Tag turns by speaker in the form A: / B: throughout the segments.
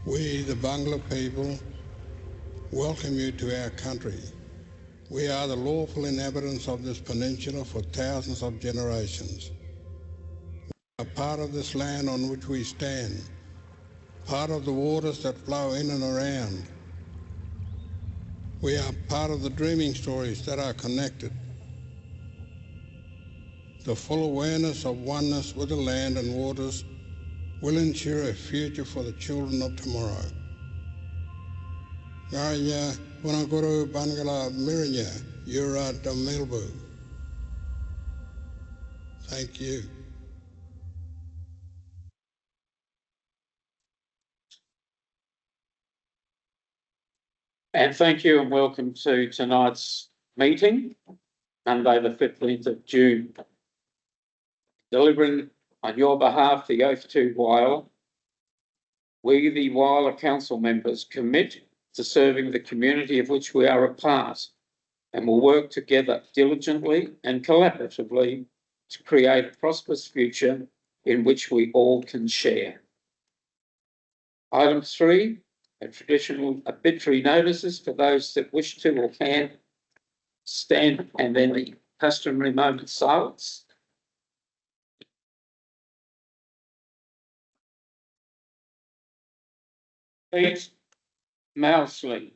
A: We, the Bangla people, welcome you to our country. We are the lawful inhabitants of this peninsula for thousands of generations. We are part of this land on which we stand, part of the waters that flow in and around. We are part of the dreaming stories that are connected. The full awareness of oneness with the land and waters will ensure a future for the children of tomorrow. Gaya Punaguru Bangala Mirinya, Yura Damilbu. Thank you.
B: And thank you and welcome to tonight's meeting, Monday the 15th of June. Delivering on your behalf the oath to Whyalla. We, the Whyalla Council members, commit to serving the community of which we are a part and will work together diligently and collaboratively to create a prosperous future in which we all can share. Item 3, traditional obituary notices for those that wish to or can stand, and then the customary moment of silence. Pete Mousley,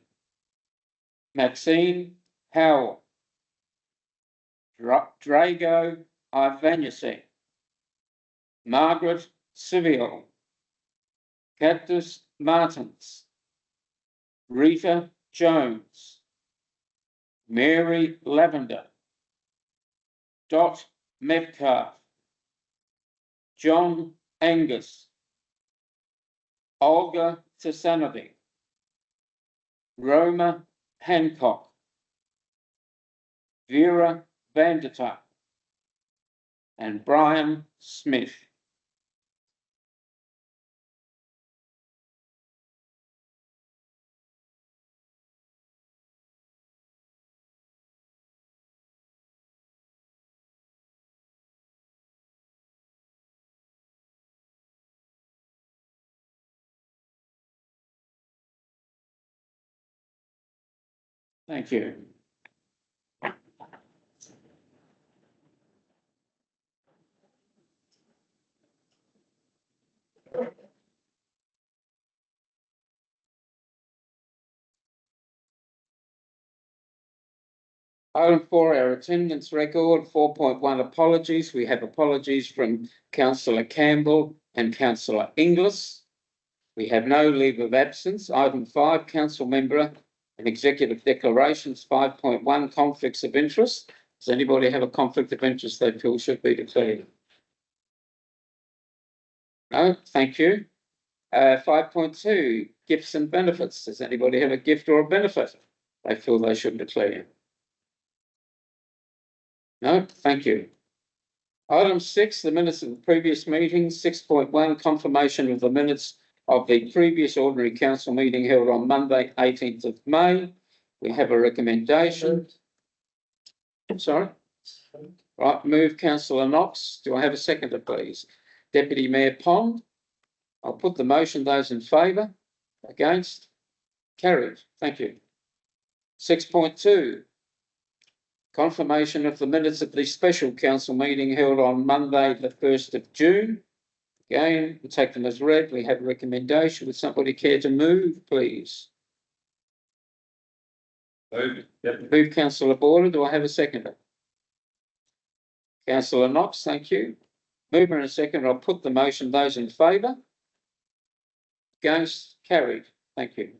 B: Maxine Howell, Drago Ivanusek, Margaret Siviel, Cactus Martins, Rita Jones, Mary Lavender, Dot Metcalf, John Angus, Olga Tasanovic, Roma Hancock, Vera Vandertuck, and Brian Smith. Thank you. Item 4, our attendance record, 4.1 apologies. We have apologies from Councillor Campbell and Councillor Inglis. We have no leave of absence. Item 5, Council Member and Executive Declarations, 5.1, conflicts of interest. Does anybody have a conflict of interest they feel should be declared? No, thank you. 5.2, gifts and benefits. Does anybody have a gift or a benefit they feel they should declare? No, thank you. Item 6, the minutes of the previous meeting. 6.1, confirmation of the minutes of the previous ordinary council meeting held on Monday, 18th of May. We have a recommendation. Sorry? Right, move Councillor Knox. Do I have a seconder, please? Deputy Mayor Pond. I'll put the motion. Those in favour? Against? Carried. Thank you. 6.2. Confirmation of the minutes of the special council meeting held on Monday, the 1st of June. Again, we'll take them as read. We have a recommendation. Would somebody care to move, please? Move. Yep. Move Councillor Border. Do I have a seconder? Councillor Knox, thank you. Mover and a seconder. I'll put the motion. Those in favour? Against? Carried. Thank you.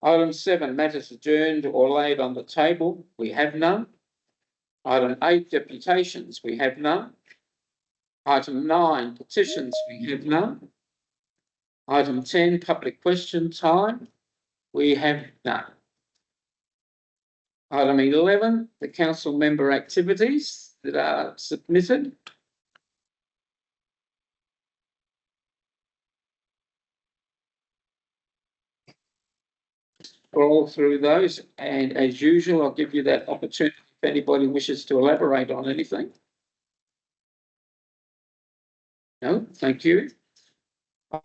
B: Item 7, matters adjourned or laid on the table. We have none. Item 8, deputations. We have none. Item 9, petitions. We have none. Item 10, public question time. We have none. Item 11, the council member activities that are submitted. Scroll through those, and as usual, I'll give you that opportunity if anybody wishes to elaborate on anything. No, thank you.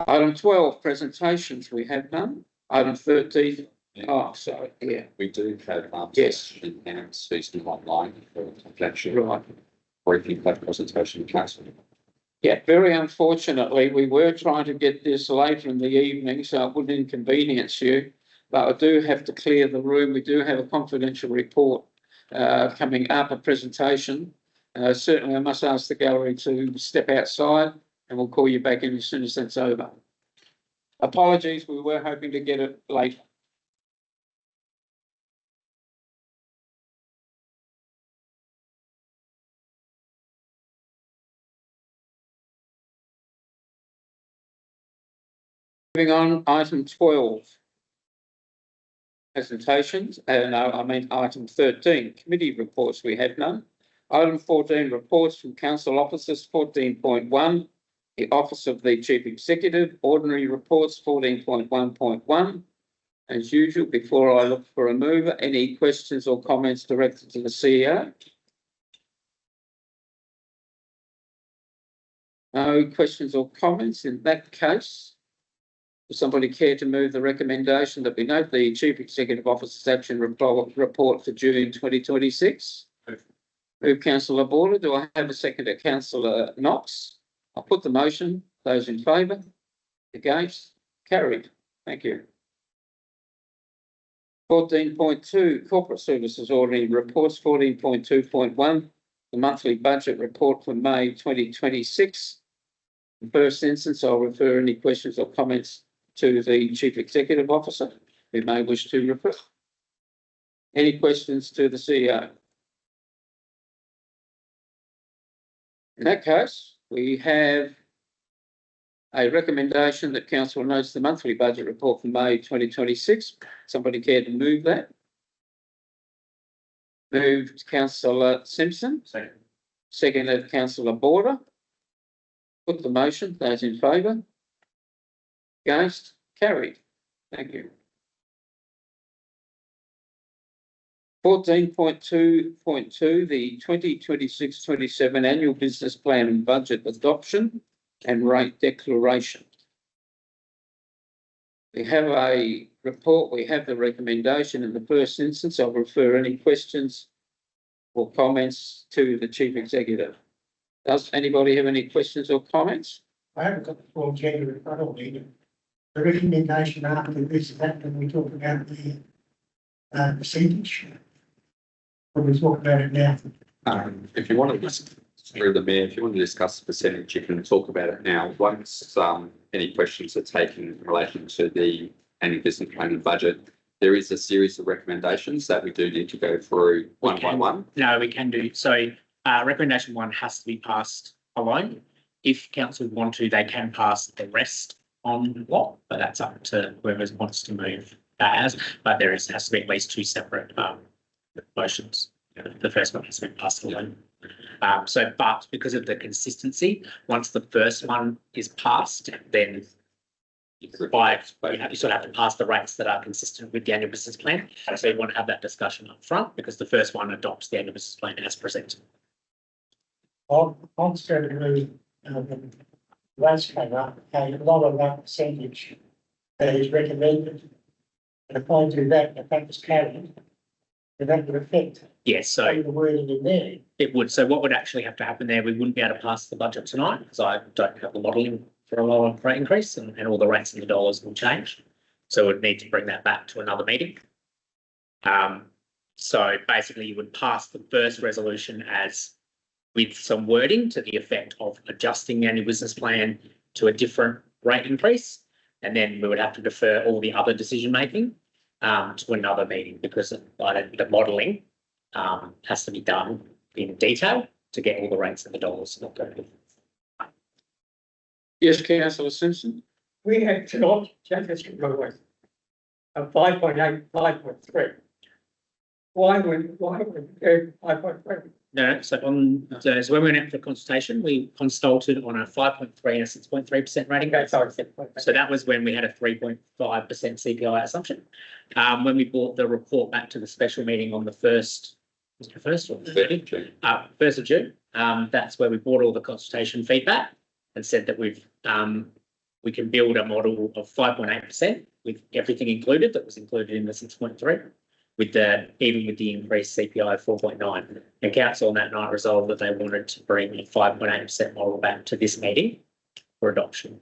B: Item 12, presentations, we have none. Item 13, oh, sorry, yeah.
C: We do have
B: Yes.
C: enhanced system online for confidential
B: Right.
C: briefing that presentation council.
B: Yeah, very unfortunately, we were trying to get this later in the evening, so it wouldn't inconvenience you. But I do have to clear the room. We do have a confidential report coming up, a presentation. Certainly, I must ask the gallery to step outside and we'll call you back in as soon as that's over. Apologies, we were hoping to get it later. Moving on, item 12. Presentations, no, I mean item 13, committee reports, we have none. Item 14, reports from council officers, 14.1, the Office of the Chief Executive, ordinary reports, 14.1.1. As usual, before I look for a mover, any questions or comments directed to the CEO? No questions or comments. In that case, would somebody care to move the recommendation that we note the Chief Executive Officer's action report for June 2026? Move Councillor Border. Do I have a seconder? Councillor Knox. I'll put the motion. Those in favour? Against? Carried. Thank you. 14.2 Corporate Services Ordinary Reports. 14.2.1 the monthly budget report for May 2026. In the first instance, I'll refer any questions or comments to the Chief Executive Officer who may wish to refer. Any questions to the CEO? In that case, we have a recommendation that Council notes the monthly budget report for May 2026. Somebody care to move that? Moved Councillor Simpson.
C: Second.
B: Seconded Councillor Border. Put the motion. Those in favour? Against? Carried. Thank you. 14.2.2 the 2026-27 annual business plan and budget adoption and rate declaration. We have a report, we have the recommendation in the first instance. I'll refer any questions or comments to the Chief Executive. Does anybody have any questions or comments?
D: I haven't got the full agenda in front of me. The recommendation after this is that when we talk about the percentage. When we talk about it now.
C: If you want to discuss through the mayor, if you want to discuss the percentage, you can talk about it now. Once any questions are taken in relation to the annual business plan and budget, there is a series of recommendations that we do need to go through one by one.
E: No, we can do. So recommendation 1 has to be passed alone. If council want to, they can pass the rest on block, but that's up to whoever wants to move that as. But there has to be at least 2 separate motions. The first one has to be passed alone. But because of the consistency, once the first one is passed, then you sort of have to pass the rates that are consistent with the annual business plan. So you want to have that discussion up front because the first one adopts the annual business plan as presented.
D: I'm certainly rates came up, a lot of that percentage that is recommended. And if I do that, if that was carried, then that would affect
E: Yes, so
D: the wording in there.
E: it would. So what would actually have to happen there? We wouldn't be able to pass the budget tonight because I don't have the modelling for a lower rate increase and all the rates in the dollars will change. So we'd need to bring that back to another meeting. So basically you would pass the first resolution as with some wording to the effect of adjusting the annual business plan to a different rate increase. And then we would have to defer all the other decision making to another meeting because the modelling has to be done in detail to get all the rates and the dollars not going.
B: Yes, Councillor Simpson.
F: We had two Championship Railways of 5.8, 5.3. Why would we go 5.3?
E: No, so when we went out for consultation, we consulted on a 5.3 and a 6.3% rating.
F: Okay, sorry.
E: So that was when we had a 3.5% CPI assumption. When we brought the report back to the special meeting on the 1st or 30th? 1st of June. That's where we brought all the consultation feedback and said that we've we can build a model of 5.8% with everything included that was included in the 6.3, with even with the increased CPI of 4.9. And council on that night resolved that they wanted to bring a 5.8% model back to this meeting for adoption.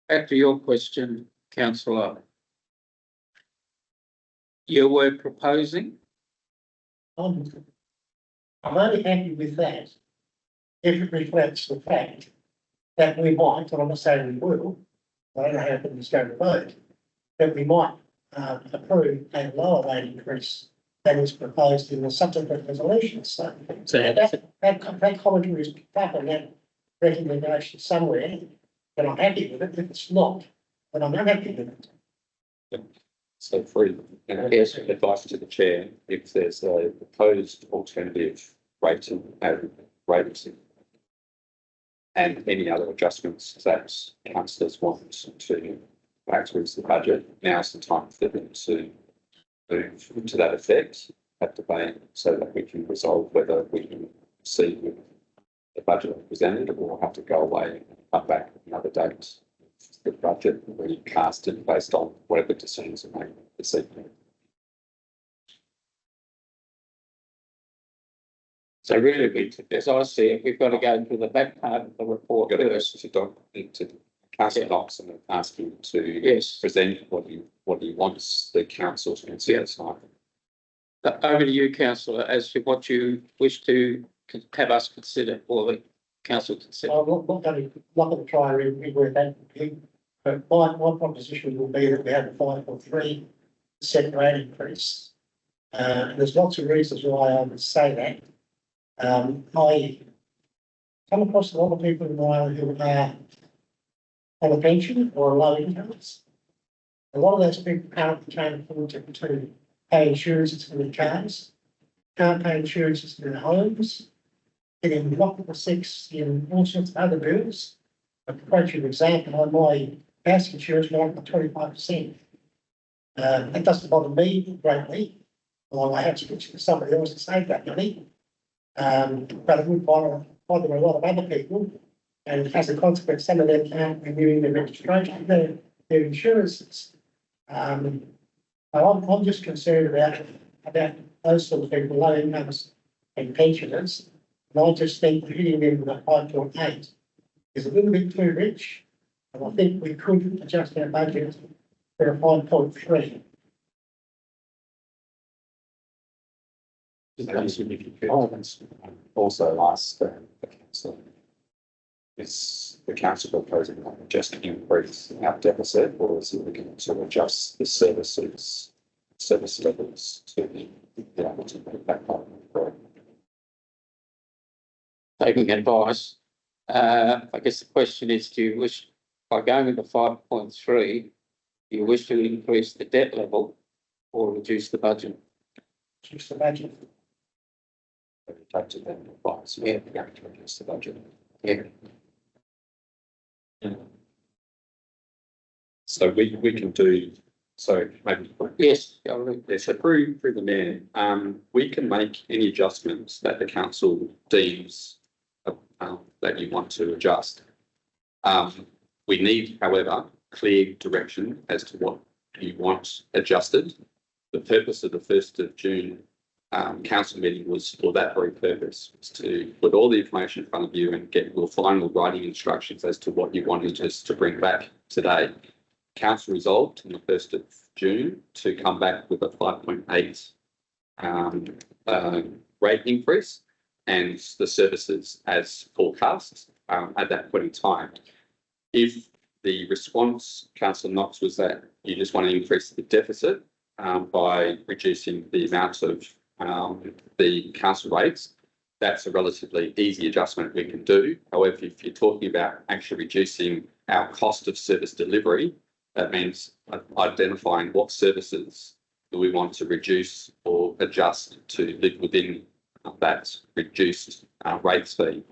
B: Back to your question, councillor. You were proposing?
D: I'm only happy with that if it reflects the fact that we might, and I'm not saying we will, I don't know how things going to vote, that we might approve a lower rate increase than is proposed in the subsequent resolutions. So that commentary is picked up on that recommendation somewhere, and I'm happy with it. If it's not, then I'm unhappy with it.
C: So yes, advice to the chair, if there's a proposed alternative rating and any other adjustments that councillors want to back towards the budget, now's the time for them to move to that effect at debate so that we can resolve whether we can see the budget presented or have to go away and come back at another date. The budget recasted based on whatever decisions are made this evening.
B: So really, as I see it, we've got to go to the back part of the report first.
C: To Councillor Knox and ask him to present what he wants the council to consider tonight.
B: Over to you, councillor, as to what you wish to have us consider or the council consider.
D: I'm not going to try and rework that, but my proposition will be that we have a 5.3% rate increase. There's lots of reasons why I would say that. I come across a lot of people in Whyalla who are on a pension or low incomes. A lot of those people can't afford to pay insurances for their cars, can't pay insurances for their homes, getting multiple six in all sorts of other bills. I'll quote you an example. On my house insurance went up by 25%. That doesn't bother me greatly. Well, I have to switch to somebody else to save that money. But it would bother a lot of other people. And as a consequence, some of them aren't renewing their registration, their insurances. I'm just concerned about those sort of people, low incomes and pensioners. And I just think hitting them with a 5.8 is a little bit too rich. And I think we could adjust our budget for a 5.3.
C: Also ask the council, is the council proposing just to increase our deficit, or is it looking to adjust the service levels to be able to make that part of
B: Taking advice, I guess the question is, do you wish, by going with the 5.3, do you wish to increase the debt level or reduce the budget?
D: Reduce the budget.
C: Take to them advice, we're going to reduce the budget.
B: Yeah.
C: So we can do, so maybe.
B: Yes.
C: So through the mayor, we can make any adjustments that the council deems that you want to adjust. We need, however, clear direction as to what you want adjusted. The purpose of the 1st of June council meeting was for that very purpose, was to put all the information in front of you and get your final writing instructions as to what you wanted us to bring back today. Council resolved on the 1st of June to come back with a 5.8 rate increase and the services as forecast at that point in time. If the response, Councillor Knox, was that you just want to increase the deficit by reducing the amount of the council rates, that's a relatively easy adjustment we can do. However, if you're talking about actually reducing our cost of service delivery, that means identifying what services do we want to reduce or adjust to live within that reduced rates fee.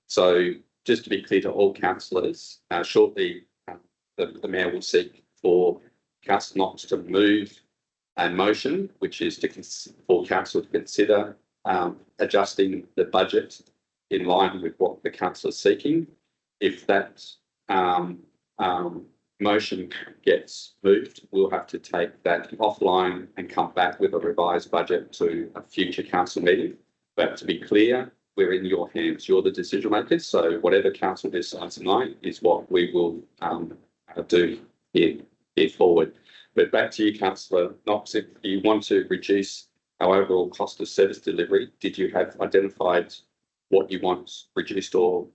C: So just to be clear to all councillors, shortly the mayor will seek for Councillor Knox to move a motion, which is for council to consider adjusting the budget in line with what the council is seeking. If that motion gets moved, we'll have to take that offline and come back with a revised budget to a future council meeting. But to be clear, we're in your hands. You're the decision makers. So whatever council decides tonight is what we will do here forward. But back to you, Councillor Knox, if you want to reduce our overall cost of service delivery, did you have identified what you want reduced or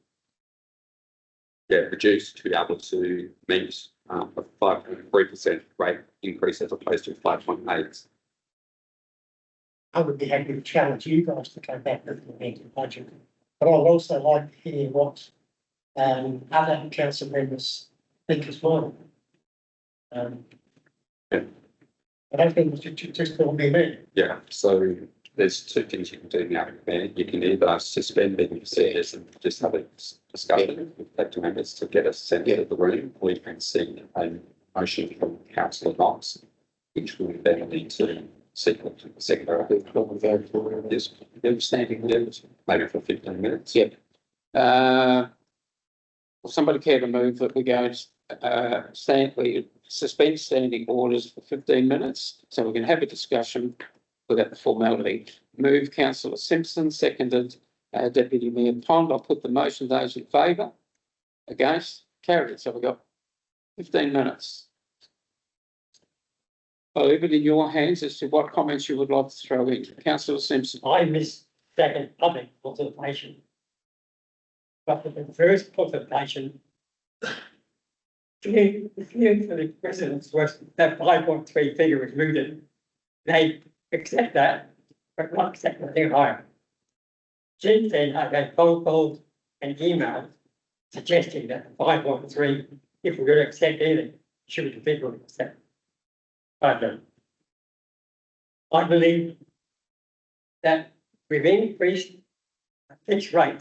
C: reduced to be able to meet a 5.3% rate increase as opposed to 5.8?
D: I would be happy to challenge you guys to come back with the amended budget. But I'd also like to hear what other council members think as well. I don't think it should just all be me.
C: Yeah, so there's two things you can do now, Mayor. You can either suspend meeting affairs and just have a discussion with elected members to get us sent out of the room, or you can see a motion from Councillor Knox, which will then need to seek a secretary. Yes, standing there, maybe for 15 minutes.
B: Yep. Will somebody care to move that we go we suspend standing orders for 15 minutes so we can have a discussion without the formality. Move Councillor Simpson, seconded Deputy Mayor Pond. I'll put the motion. Those in favour? Against? Carried. So we've got 15 minutes. I'll leave it in your hands as to what comments you would like to throw in. Councillor Simpson.
F: I missed second public consultation. But for the first consultation, the feeling for the residents was that 5.3 figure was mooted. They accept that, but not accept anything higher. Since then, I've had phone calls and emails suggesting that 5.3, if we're going to accept anything, should be the figure we accept. I believe that we've increased a fixed rate.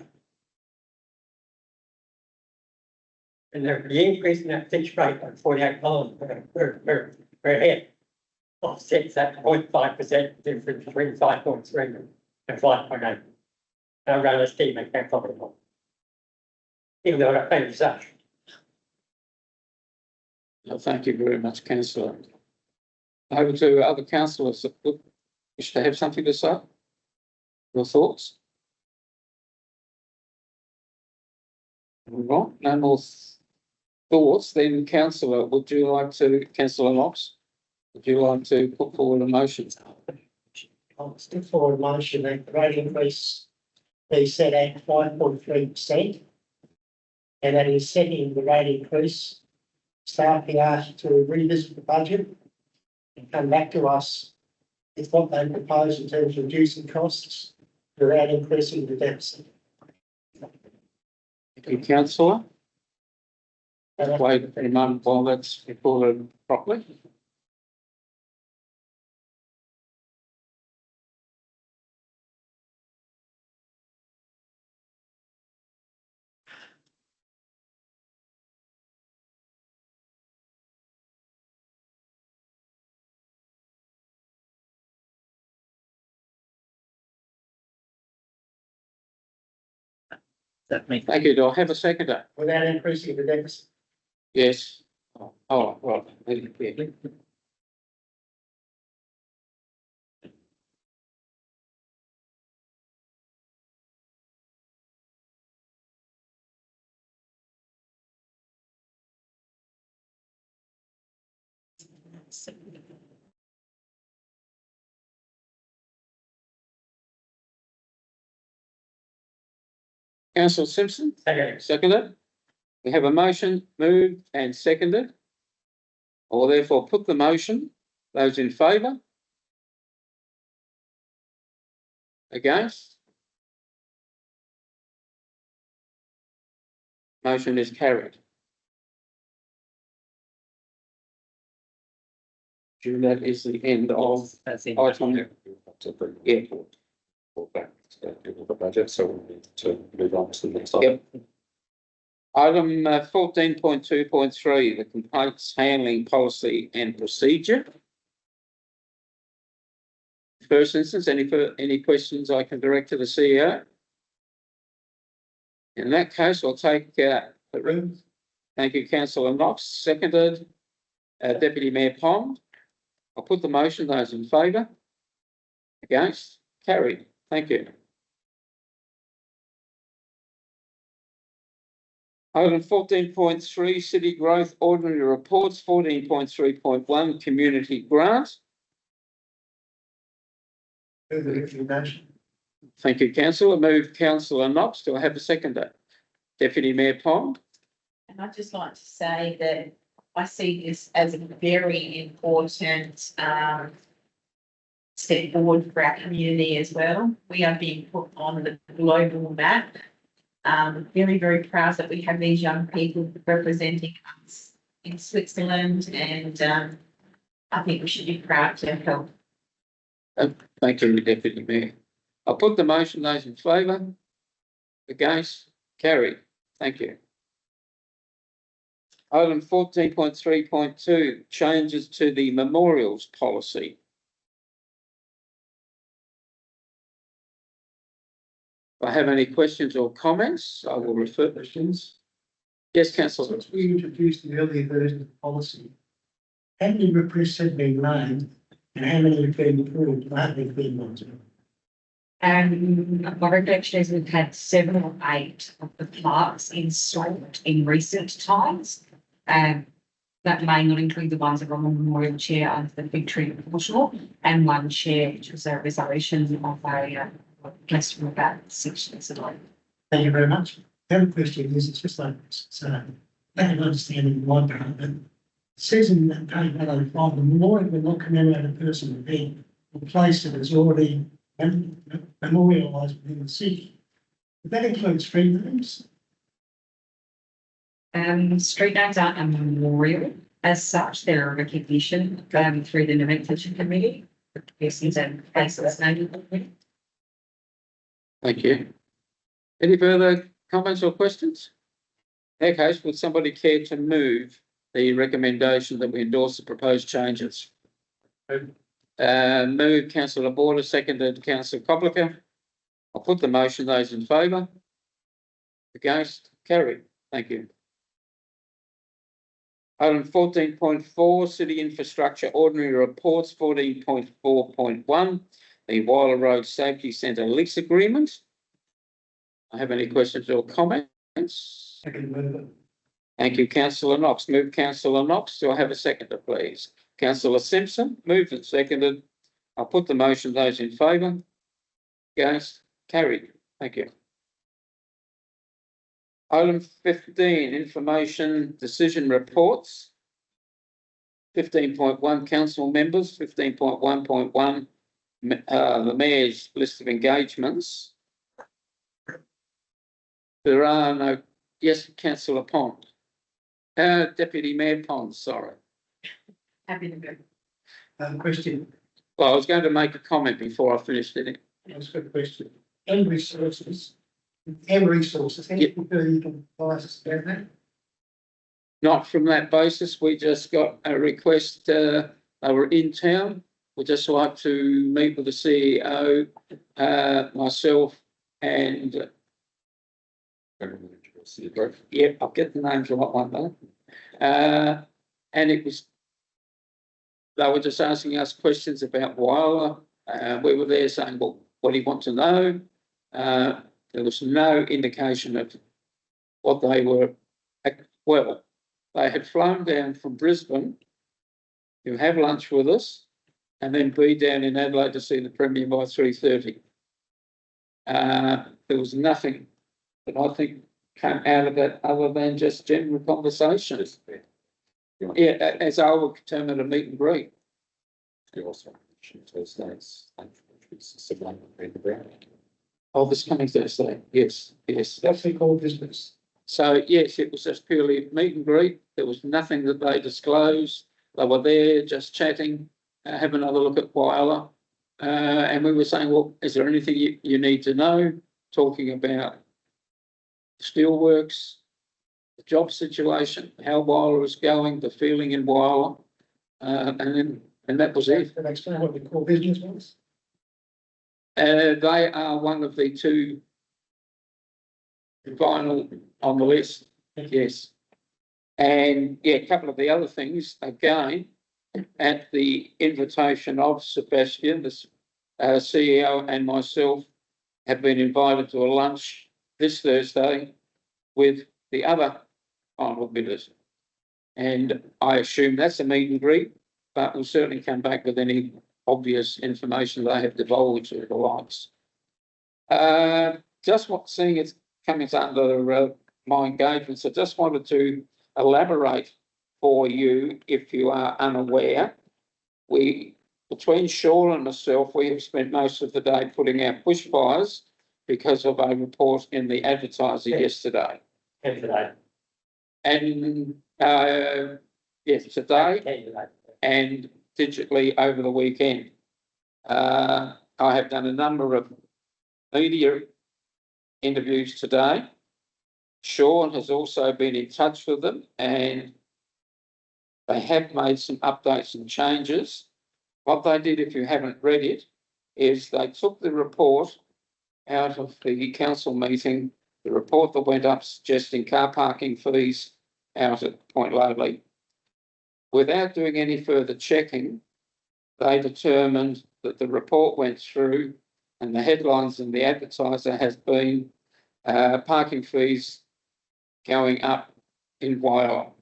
F: And the increase in that fixed rate by $48 per head offsets that 0.5% difference between 5.3 and 5.8. I'd rather Steve make that profitable. Even though I pay such.
B: Well, thank you very much, Councillor. Over to other councillors that wish to have something to say. Your thoughts? Right, no more thoughts. Then, Councillor, Councillor Knox, would you like to put forward a motion?
D: I'll stick forward a motion that the rate increase be set at 5.3%. And that is setting the rate increase, staff be asked to revisit the budget and come back to us with what they propose in terms of reducing costs without increasing the deficit.
B: Thank you, Councillor. Wait a moment while that's recorded properly. Thank you. Do I have a seconder?
D: Without increasing the deficit.
B: Yes. Oh, right. Yeah. Councillor Simpson, seconded. We have a motion moved and seconded. I will therefore put the motion. Those in favour? Against? Motion is carried. That is the end of item. Yeah.
C: Back to the budget, so we need to move on to the next item.
B: Yep. Item 14.2.3, the complaints handling policy and procedure. First instance, any questions I can direct to the CEO? In that case, I'll take, the room. Thank you, councillor Knox, seconded, Deputy Mayor Pond. I'll put the motion, those in favour? Against? Carried. Thank you. Item 14.3, City Growth Ordinary Reports, 14.3.1, Community Grant.
D: Move the recommendation.
B: Thank you, councillor. Move councillor Knox. Do I have a seconder? Deputy Mayor Pond.
G: And I'd just like to say that I see this as a very important step forward for our community as well. We are being put on the global map. Very, very proud that we have these young people representing us in Switzerland, and I think we should be proud to help.
B: Thank you, Deputy Mayor. I'll put the motion, those in favour? Against? Carried. Thank you. Item 14.3.2, changes to the memorials policy. If I have any questions or comments, I will refer questions. Yes, councillor.
D: Since we introduced the earlier version of the policy, how many requests have been made and how many have been approved? I have been ones.
G: My recollection is we've had 7 or 8 of the plaques installed in recent times. That may not include the ones that are on the memorial chair under the big tree foreshore, and 1 chair, which was a resolution of a guest from about 6 years ago.
D: Thank you very much. The other question is, it's just like, so I don't understand it in my part, but it says in that page 105, the memorial will not commemorate a person or event or place that is already memorialised within the city. But that includes street names.
G: Street names aren't a memorial as such, they're a recognition through the nomenclature committee, the persons and places named.
B: Thank you. Any further comments or questions? In that case, would somebody care to move the recommendation that we endorse the proposed changes? Move councillor Border, seconded councillor Kobliker. I'll put the motion, those in favour? Against? Carried. Thank you. Item 14.4, City Infrastructure Ordinary Reports, 14.4.1, the Whyalla Road Safety Centre lease agreement. I have any questions or comments? Thank you, councillor Knox. Move councillor Knox. Do I have a seconder, please? Councillor Simpson, moved and seconded. I'll put the motion, those in favour? Against? Carried. Thank you. Item 15, Information Decision Reports. 15.1, Council Members. 15.1.1, the Mayor's List of Engagements. There are no, yes, councillor Pond. Deputy Mayor Pond, sorry.
G: Happy to go.
D: Question.
B: Well, I was going to make a comment before I finished it.
D: That's a good question. And resources. Anything further you can advise us about that?
B: Not from that basis. We just got a request. They were in town. We'd just like to meet with the CEO, myself, and yeah, I'll get the names right one day. And it was, they were just asking us questions about Whyalla. We were there saying, well, what do you want to know? There was no indication of what they were. Well, they had flown down from Brisbane to have lunch with us and then be down in Adelaide to see the Premier by 3:30. There was nothing that I think came out of that other than just general conversations. Yeah, as I would determine a meet and greet. Oh, this coming Thursday. Yes, yes.
D: That's the core business.
B: So yes, it was just purely meet and greet. There was nothing that they disclosed. They were there just chatting, have another look at Whyalla. And we were saying, well, is there anything you need to know? Talking about steelworks, the job situation, how Whyalla is going, the feeling in Whyalla. And that was it.
D: Can I explain what the core business was?
B: They are one of the 2 final on the list? Yes. And yeah, a couple of the other things, again, at the invitation of Sebastian, the CEO, and myself have been invited to a lunch this Thursday with the other final bidders. And I assume that's a meet and greet, but we'll certainly come back with any obvious information they have divulged or the likes. Just what seeing it's coming under my engagements, I just wanted to elaborate for you, if you are unaware. Between Sean and myself, we have spent most of the day putting out bushfires because of a report in the Advertiser yesterday.
F: Today.
B: And yes, today and digitally over the weekend. I have done a number of media interviews today. Sean has also been in touch with them, and they have made some updates and changes. What they did, if you haven't read it, is they took the report out of the council meeting, the report that went up suggesting car parking fees out at Point Lowly. Without doing any further checking, they determined that the report went through, and the headlines in the Advertiser has been parking fees going up in Whyalla.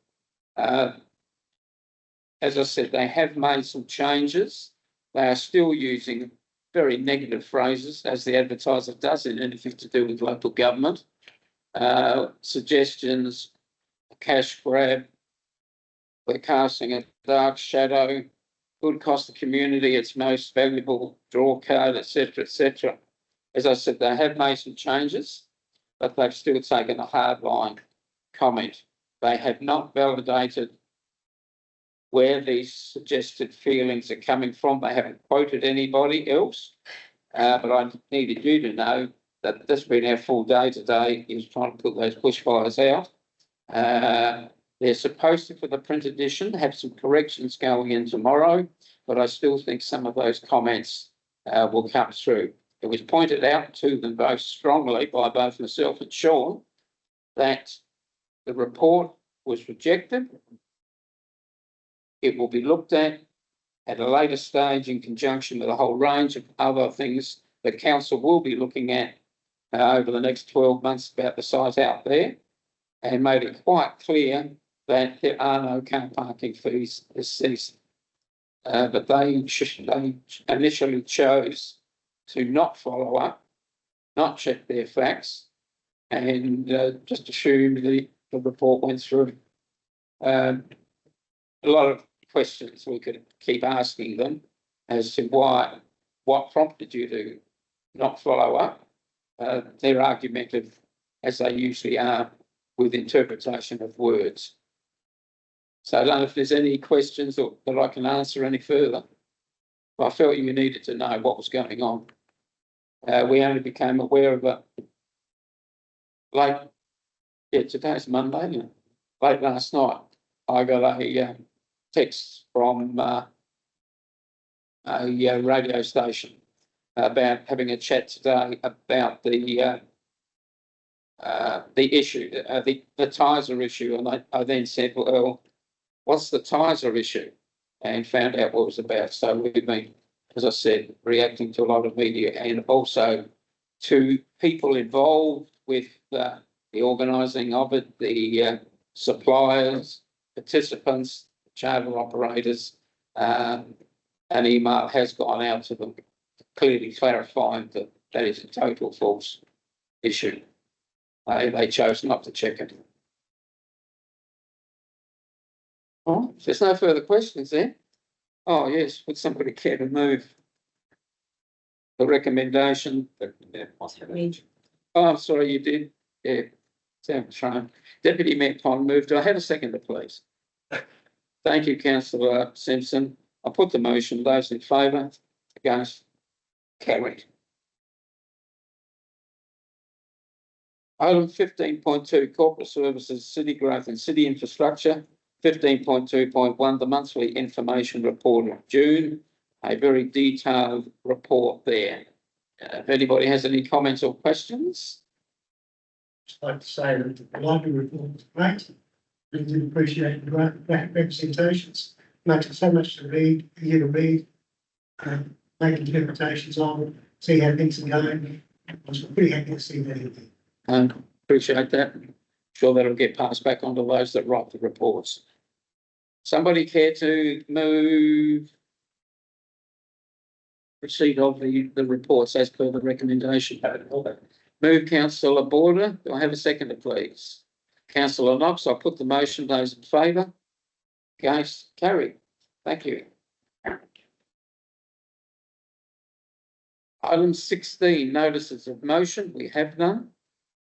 B: As I said, they have made some changes. They are still using very negative phrases, as the Advertiser does in anything to do with local government. Suggestions, cash grab, we're casting a dark shadow, could cost the community its most valuable draw card, etc., etc. As I said, they have made some changes, but they've still taken a hardline comment. They have not validated where these suggested feelings are coming from. They haven't quoted anybody else, but I needed you to know that this being our full day today is trying to put those bushfires out. They're supposed to, for the print edition, have some corrections going in tomorrow, but I still think some of those comments will come through. It was pointed out to them both strongly by both myself and Sean that the report was rejected. It will be looked at a later stage in conjunction with a whole range of other things that council will be looking at over the next 12 months about the site out there, and made it quite clear that there are no car parking fees this season. But they initially chose to not follow up, not check their facts, and just assume the report went through. A lot of questions we could keep asking them as to what prompted you to not follow up. They're argumentative, as they usually are, with interpretation of words. So I don't know if there's any questions that I can answer any further. But I felt you needed to know what was going on. We only became aware of it today's Monday, late last night. I got a text from a radio station about having a chat today about the issue, the Tiser issue, and I then said, well, what's the Tiser issue? And found out what it was about. So we've been, as I said, reacting to a lot of media and also to people involved with the organising of it, the suppliers, participants, charter operators. An email has gone out to them, clearly clarifying that that is a total false issue. They chose not to check it. Oh, if there's no further questions there. Oh, yes, would somebody care to move the recommendation? Oh, I'm sorry, you did. Yeah, sound trying. Deputy Mayor Pond moved. Do I have a seconder, please? Thank you, Councillor Simpson. I'll put the motion. Those in favour, against, carried. Item 15.2, Corporate Services, City Growth and City Infrastructure. 15.2.1, the monthly information report of June. A very detailed report there. If anybody has any comments or questions,
D: Just like to say that the library report was great. We did appreciate the great representations. Makes it so much to read, easier to read, make interpretations on, see how things are going. I was pretty happy to see that.
B: Appreciate that. Sure that'll get passed back on to those that write the reports. Somebody care to move receipt of the reports as per the recommendation? Move councillor Border. Do I have a seconder, please? Councillor Knox, I'll put the motion. Those in favour? Against? Carried. Thank you. Item 16, notices of motion. We have none.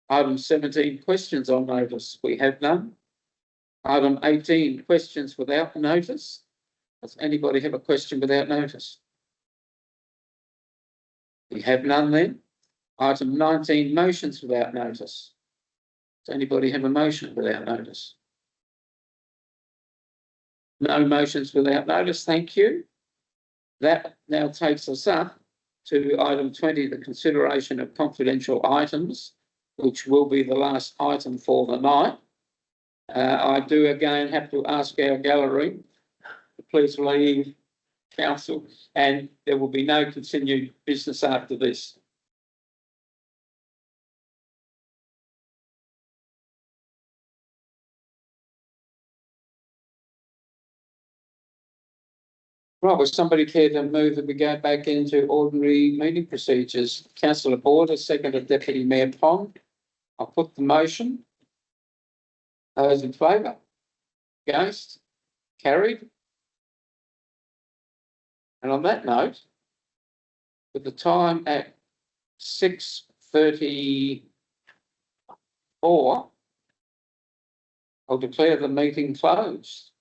B: Item 17, questions on notice. We have none. Item 18, questions without notice. Does anybody have a question without notice? We have none then. Item 19, motions without notice. Does anybody have a motion without notice? No motions without notice, thank you. That now takes us up to item 20, the consideration of confidential items, which will be the last item for the night. I do again have to ask our gallery to please leave council, and there will be no continued business after this. Right, will somebody care to move that we go back into ordinary meeting procedures? Councillor Border, seconded Deputy Mayor Pond. I'll put the motion. Those in favour? Against? Carried. And on that note, with the time at 6:34, I'll declare the meeting closed.